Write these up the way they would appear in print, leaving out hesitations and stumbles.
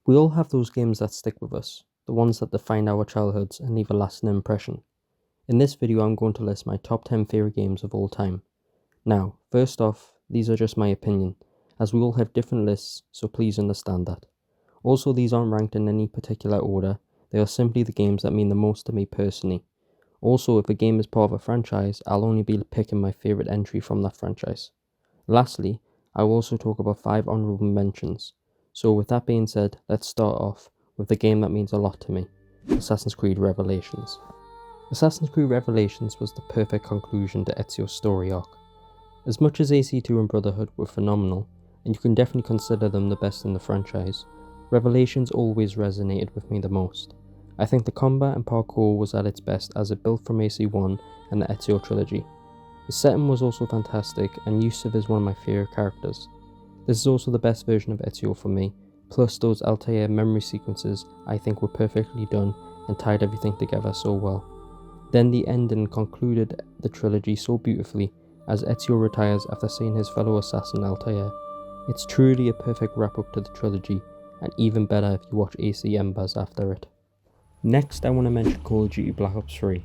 We all have those games that stick with us, the ones that define our childhoods and leave a lasting impression. In this video I'm going to list my top 10 favourite games of all time. Now, first off, these are just my opinion, as we all have different lists, so please understand that. Also, these aren't ranked in any particular order, they are simply the games that mean the most to me personally. Also, if a game is part of a franchise, I'll only be picking my favourite entry from that franchise. Lastly, I will also talk about 5 honourable mentions. So with that being said, let's start off with the game that means a lot to me, Assassin's Creed Revelations. Assassin's Creed Revelations was the perfect conclusion to Ezio's story arc. As much as AC2 and Brotherhood were phenomenal, and you can definitely consider them the best in the franchise, Revelations always resonated with me the most. I think the combat and parkour was at its best as it built from AC1 and the Ezio trilogy. The setting was also fantastic, and Yusuf is one of my favourite characters. This is also the best version of Ezio for me, plus those Altair memory sequences I think were perfectly done and tied everything together so well. Then the ending concluded the trilogy so beautifully as Ezio retires after seeing his fellow assassin Altair. It's truly a perfect wrap up to the trilogy, and even better if you watch AC Embers after it. Next I want to mention Call of Duty Black Ops 3.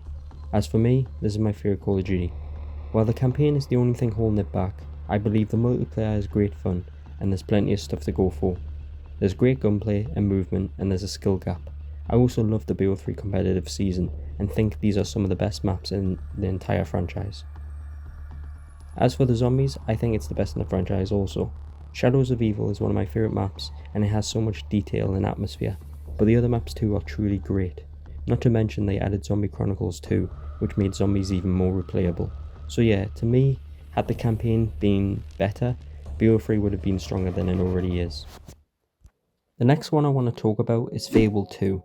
As for me, this is my favourite Call of Duty. While the campaign is the only thing holding it back, I believe the multiplayer is great fun and there's plenty of stuff to go for. There's great gunplay and movement, and there's a skill gap. I also love the BO3 competitive season and think these are some of the best maps in the entire franchise. As for the zombies, I think it's the best in the franchise also. Shadows of Evil is one of my favourite maps and it has so much detail and atmosphere, but the other maps too are truly great. Not to mention they added Zombie Chronicles 2, which made zombies even more replayable. So yeah, to me, had the campaign been better, BO3 would have been stronger than it already is. The next one I want to talk about is Fable II,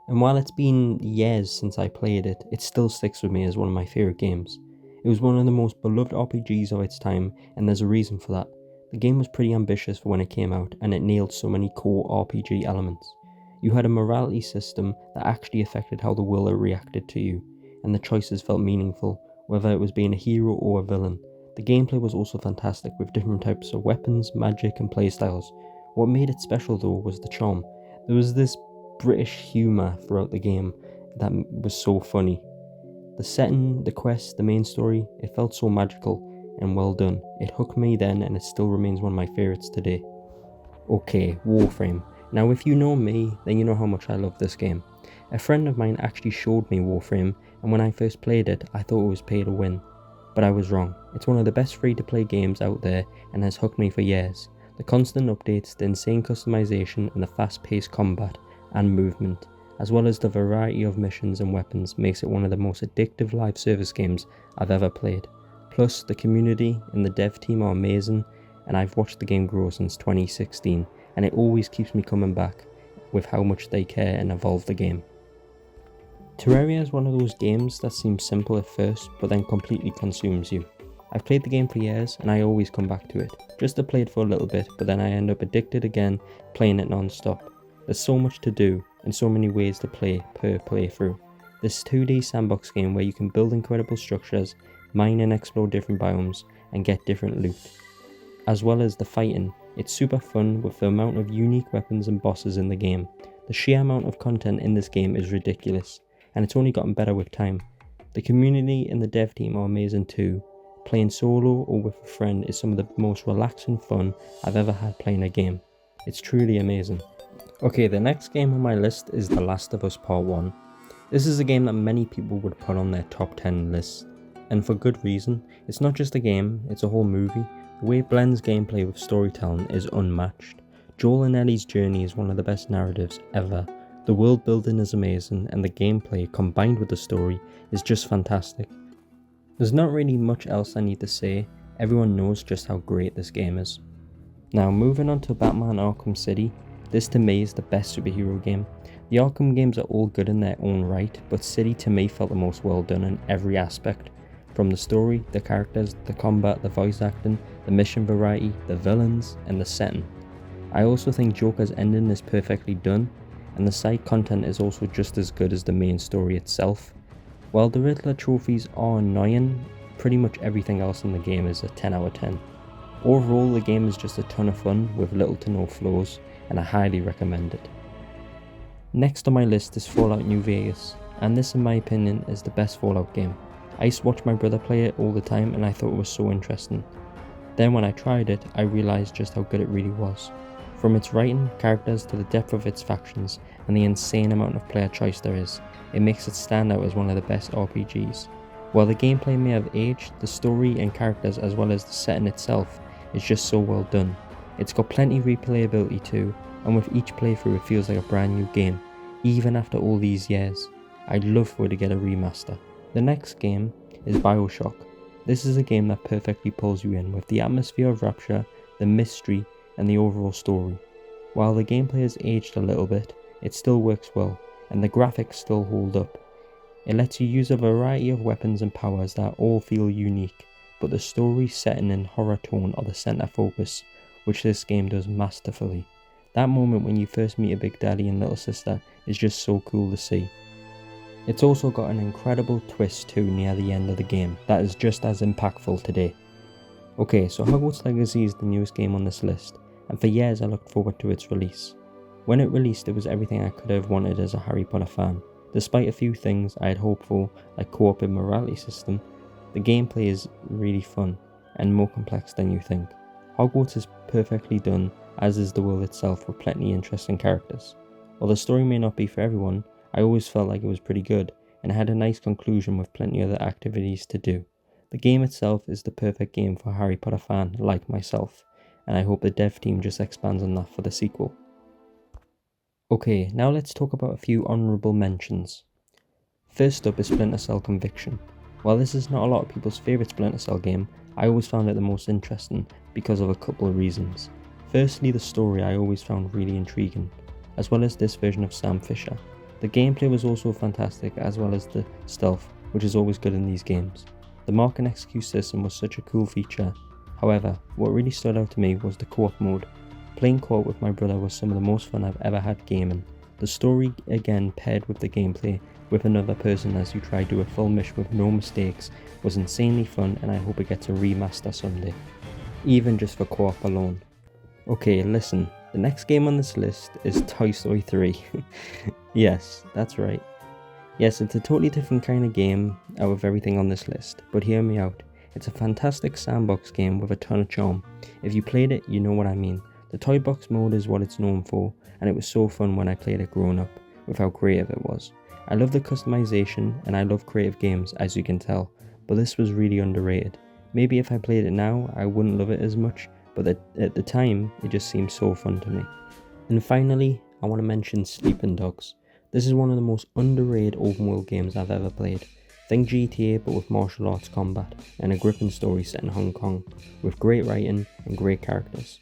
and while it's been years since I played it, it still sticks with me as one of my favourite games. It was one of the most beloved RPGs of its time, and there's a reason for that. The game was pretty ambitious for when it came out, and it nailed so many core RPG elements. You had a morality system that actually affected how the world reacted to you, and the choices felt meaningful, whether it was being a hero or a villain. The gameplay was also fantastic with different types of weapons, magic and playstyles. What made it special though was the charm. There was this British humour throughout the game that was so funny. The setting, the quest, the main story, it felt so magical and well done. It hooked me then and it still remains one of my favourites today. Okay, Warframe. Now if you know me, then you know how much I love this game. A friend of mine actually showed me Warframe, and when I first played it, I thought it was pay to win. But I was wrong. It's one of the best free to play games out there and has hooked me for years. The constant updates, the insane customization and the fast paced combat and movement, as well as the variety of missions and weapons, makes it one of the most addictive live service games I've ever played. Plus the community and the dev team are amazing, and I've watched the game grow since 2016, and it always keeps me coming back with how much they care and evolve the game. Terraria is one of those games that seems simple at first, but then completely consumes you. I've played the game for years and I always come back to it, just to play it for a little bit, but then I end up addicted again, playing it non-stop. There's so much to do and so many ways to play per playthrough. This 2D sandbox game where you can build incredible structures, mine and explore different biomes, and get different loot. As well as the fighting, it's super fun with the amount of unique weapons and bosses in the game. The sheer amount of content in this game is ridiculous, and it's only gotten better with time. The community and the dev team are amazing too. Playing solo or with a friend is some of the most relaxing fun I've ever had playing a game. It's truly amazing. Okay, the next game on my list is The Last of Us Part 1. This is a game that many people would put on their top 10 lists, and for good reason. It's not just a game, it's a whole movie. The way it blends gameplay with storytelling is unmatched. Joel and Ellie's journey is one of the best narratives ever. The world building is amazing, and the gameplay combined with the story is just fantastic. There's not really much else I need to say, everyone knows just how great this game is. Now moving on to Batman Arkham City, this to me is the best superhero game. The Arkham games are all good in their own right, but City to me felt the most well done in every aspect. From the story, the characters, the combat, the voice acting, the mission variety, the villains, and the setting. I also think Joker's ending is perfectly done, and the side content is also just as good as the main story itself. While the Riddler trophies are annoying, pretty much everything else in the game is a 10 out of 10. Overall, the game is just a ton of fun with little to no flaws, and I highly recommend it. Next on my list is Fallout New Vegas, and this in my opinion is the best Fallout game. I used to watch my brother play it all the time and I thought it was so interesting. Then when I tried it, I realised just how good it really was. From its writing, characters to the depth of its factions and the insane amount of player choice there is, it makes it stand out as one of the best RPGs. While the gameplay may have aged, the story and characters as well as the setting itself is just so well done. It's got plenty replayability too, and with each playthrough it feels like a brand new game, even after all these years. I'd love for it to get a remaster. The next game is BioShock. This is a game that perfectly pulls you in with the atmosphere of Rapture, the mystery, and the overall story. While the gameplay has aged a little bit, it still works well, and the graphics still hold up. It lets you use a variety of weapons and powers that all feel unique, but the story, setting, and horror tone are the centre focus, which this game does masterfully. That moment when you first meet a Big Daddy and Little Sister is just so cool to see. It's also got an incredible twist too near the end of the game that is just as impactful today. Okay, so Hogwarts Legacy is the newest game on this list, and for years I looked forward to its release. When it released, it was everything I could have wanted as a Harry Potter fan. Despite a few things I had hoped for, like co-op and morality system, the gameplay is really fun and more complex than you think. Hogwarts is perfectly done, as is the world itself with plenty of interesting characters. While the story may not be for everyone, I always felt like it was pretty good, and had a nice conclusion with plenty of other activities to do. The game itself is the perfect game for a Harry Potter fan like myself, and I hope the dev team just expands on that for the sequel. Okay, now let's talk about a few honourable mentions. First up is Splinter Cell Conviction. While this is not a lot of people's favourite Splinter Cell game, I always found it the most interesting because of a couple of reasons. Firstly, the story I always found really intriguing, as well as this version of Sam Fisher. The gameplay was also fantastic, as well as the stealth, which is always good in these games. The mark and execute system was such a cool feature. However, what really stood out to me was the co-op mode. Playing co-op with my brother was some of the most fun I've ever had gaming. The story, again paired with the gameplay with another person as you try to do a full mission with no mistakes, was insanely fun, and I hope it gets a remaster someday, even just for co-op alone. Okay, listen, the next game on this list is Toy Story 3. Yes, that's right. Yes, it's a totally different kind of game out of everything on this list, but hear me out. It's a fantastic sandbox game with a ton of charm. If you played it, you know what I mean. The toy box mode is what it's known for, and it was so fun when I played it growing up, with how creative it was. I love the customization, and I love creative games, as you can tell, but this was really underrated. Maybe if I played it now, I wouldn't love it as much, but at the time, it just seemed so fun to me. And finally, I want to mention Sleeping Dogs. This is one of the most underrated open world games I've ever played. Think GTA but with martial arts combat, and a gripping story set in Hong Kong, with great writing and great characters.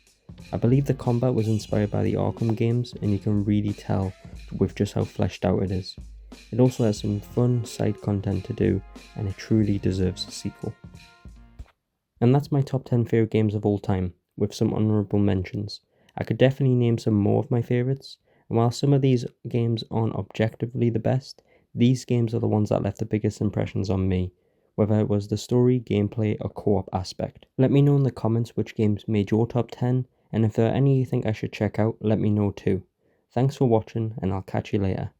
I believe the combat was inspired by the Arkham games, and you can really tell with just how fleshed out it is. It also has some fun side content to do, and it truly deserves a sequel. And that's my top 10 favourite games of all time, with some honourable mentions. I could definitely name some more of my favourites, and while some of these games aren't objectively the best, these games are the ones that left the biggest impressions on me, whether it was the story, gameplay, or co-op aspect. Let me know in the comments which games made your top 10, and if there are any you think I should check out, let me know too. Thanks for watching, and I'll catch you later.